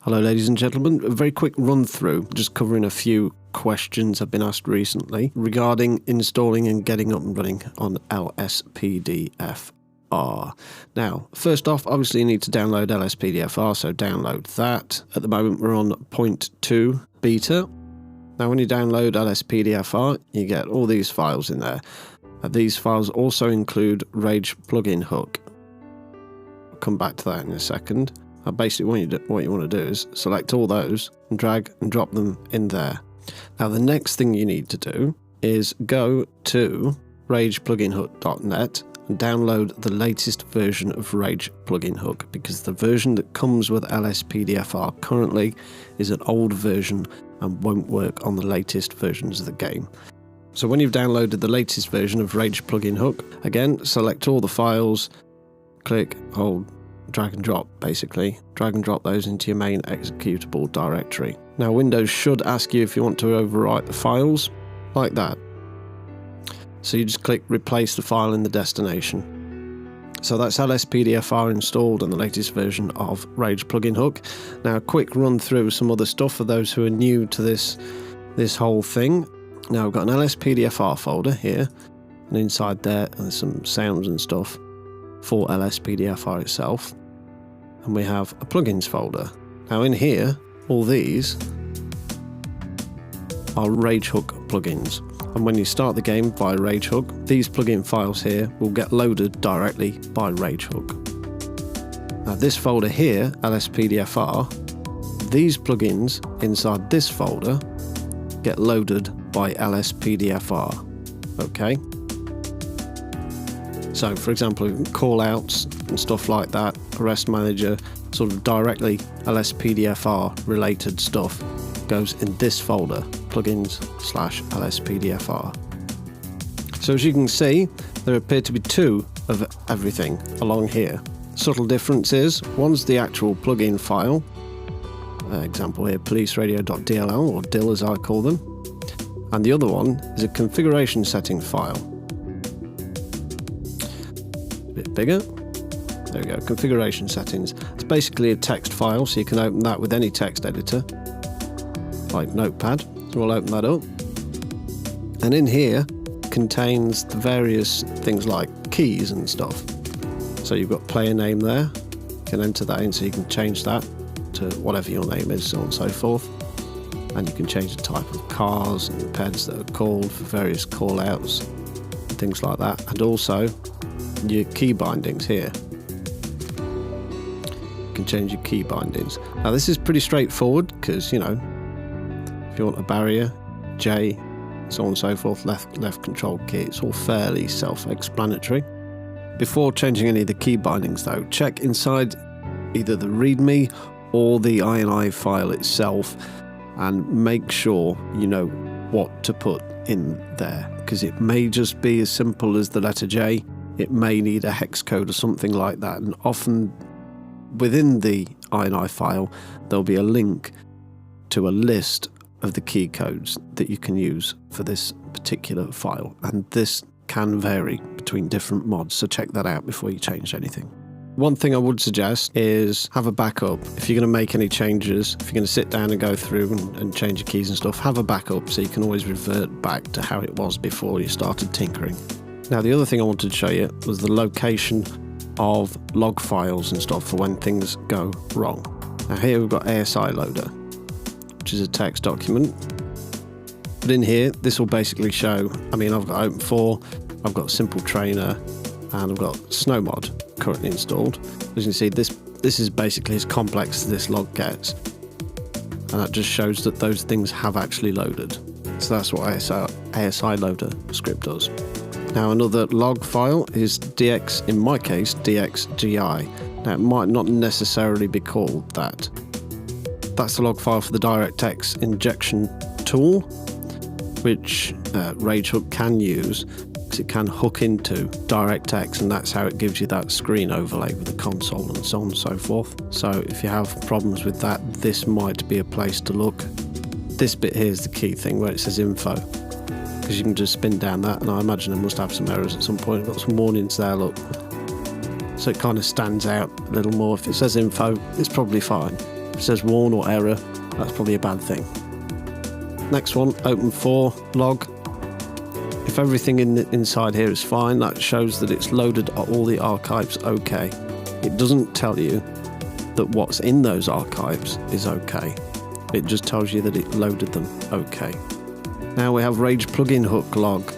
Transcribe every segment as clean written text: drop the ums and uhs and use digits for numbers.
Hello ladies and gentlemen, a very quick run through, just covering a few questions I've been asked recently regarding installing and getting up and running on LSPDFR. Now, first off, obviously you need to download LSPDFR, so download that. At the moment we're on 0.2 beta. Now when you download LSPDFR, you get all these files in there. These files also include RagePluginHook. I'll come back to that in a second. Basically what you want to do is select all those and drag and drop them in there. Now the next thing you need to do is go to RagePluginHook.net and download the latest version of RagePluginHook, because the version that comes with LSPDFR currently is an old version and won't work on the latest versions of the game. So when you've downloaded the latest version of RagePluginHook, again select all the files, click, hold, drag and drop, basically. Drag and drop those into your main executable directory. Now Windows should ask you if you want to overwrite the files, like that. So you just click replace the file in the destination. So that's LSPDFR installed on the latest version of RagePluginHook. Now a quick run through some other stuff for those who are new to this whole thing. Now I've got an LSPDFR folder here, and inside there there's some sounds and stuff for LSPDFR itself. And we have a plugins folder. Now in here, all these are Ragehook plugins. And when you start the game by Ragehook, these plugin files here will get loaded directly by Ragehook. Now this folder here, LSPDFR, these plugins inside this folder get loaded by LSPDFR. Okay? So for example, call outs and stuff like that, arrest manager, sort of directly LSPDFR related stuff goes in this folder, plugins/LSPDFR. So as you can see, there appear to be two of everything along here. Subtle difference is, one's the actual plugin file, example here, policeradio.dll, or DIL as I call them, and the other one is a configuration setting file. Bit bigger. There we go, configuration settings. It's basically a text file, so you can open that with any text editor, like Notepad. So we'll open that up. And in here contains the various things like keys and stuff. So you've got player name there. You can enter that in, so you can change that to whatever your name is, so on and so forth. And you can change the type of cars and peds that are called for various call outs and things like that. And also your key bindings here. You can change your key bindings. Now this is pretty straightforward, because, you know, if you want a barrier, J, so on and so forth, left control key, it's all fairly self-explanatory. Before changing any of the key bindings though, check inside either the README or the INI file itself and make sure you know what to put in there, because it may just be as simple as the letter J. It may need a hex code or something like that, and often within the INI file there'll be a link to a list of the key codes that you can use for this particular file, and this can vary between different mods, so check that out before you change anything. One thing I would suggest is have a backup. If you're going to make any changes, if you're going to sit down and go through and change your keys and stuff, have a backup so you can always revert back to how it was before you started tinkering. Now the other thing I wanted to show you was the location of log files and stuff for when things go wrong. Now here we've got ASI loader, which is a text document. But in here, this will basically show, I mean, I've got Open4, I've got Simple Trainer, and I've got SnowMod currently installed. As you can see, this is basically as complex as this log gets. And that just shows that those things have actually loaded. So that's what ASI loader script does. Now another log file is DX, in my case, DXGI. Now it might not necessarily be called that. That's the log file for the DirectX injection tool, which Ragehook can use, because it can hook into DirectX, and that's how it gives you that screen overlay with the console and so on and so forth. So if you have problems with that, this might be a place to look. This bit here is the key thing where it says info, because you can just spin down that, and I imagine it must have some errors at some point. I've got some warnings there, look. So it kind of stands out a little more. If it says info, it's probably fine. it says warn or error, that's probably a bad thing. Next one, Open4 log. If everything inside here is fine, that shows that it's loaded all the archives okay. It doesn't tell you that what's in those archives is okay. It just tells you that it loaded them okay. Now we have RagePluginHook log.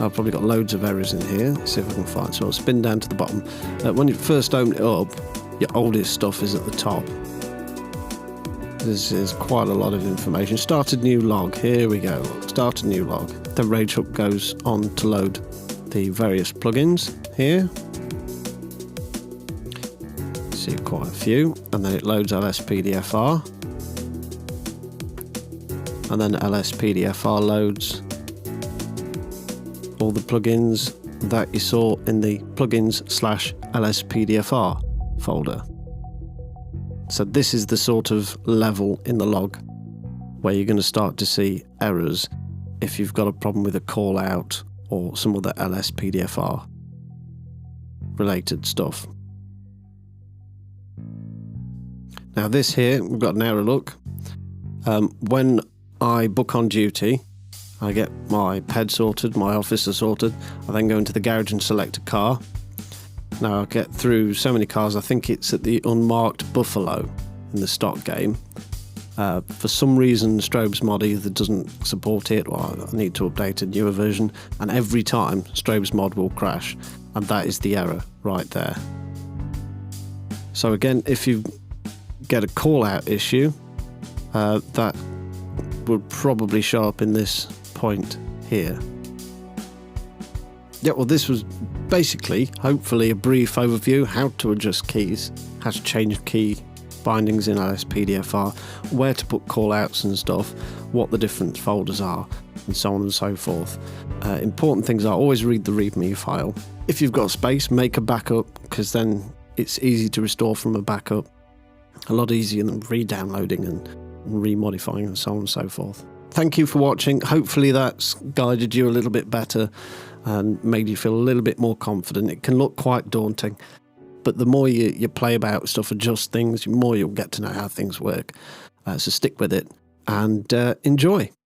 I've probably got loads of errors in here. Let's see if I can find. So I'll spin down to the bottom. When you first open it up, your oldest stuff is at the top. This is quite a lot of information. Started new log. Here we go. Start a new log. Then RageHook goes on to load the various plugins here. See quite a few. And then it loads LSPDFR. And then LSPDFR loads all the plugins that you saw in the plugins/LSPDFR folder. So this is the sort of level in the log where you're going to start to see errors if you've got a problem with a call out or some other LSPDFR related stuff. Now this here, we've got an error look. When I book on duty, I get my PED sorted, my officer sorted. I then go into the garage and select a car. Now I get through so many cars, I think it's at the unmarked Buffalo in the stock game. For some reason Strobes mod either doesn't support it or I need to update a newer version, and every time Strobes mod will crash, and that is the error right there. So again, if you get a call out issue, that would probably show up in this point here. Yeah, well, this was basically, hopefully, a brief overview how to adjust keys, how to change key bindings in LSPDFR, where to put callouts and stuff, what the different folders are, and so on and so forth. Important things are always read the README file. If you've got space, make a backup, because then it's easy to restore from a backup. A lot easier than re-downloading and remodifying and so on and so forth. Thank you for watching. Hopefully that's guided you a little bit better and made you feel a little bit more confident. It can look quite daunting, but the more you play about stuff, adjust things, the more you'll get to know how things work. So stick with it and enjoy.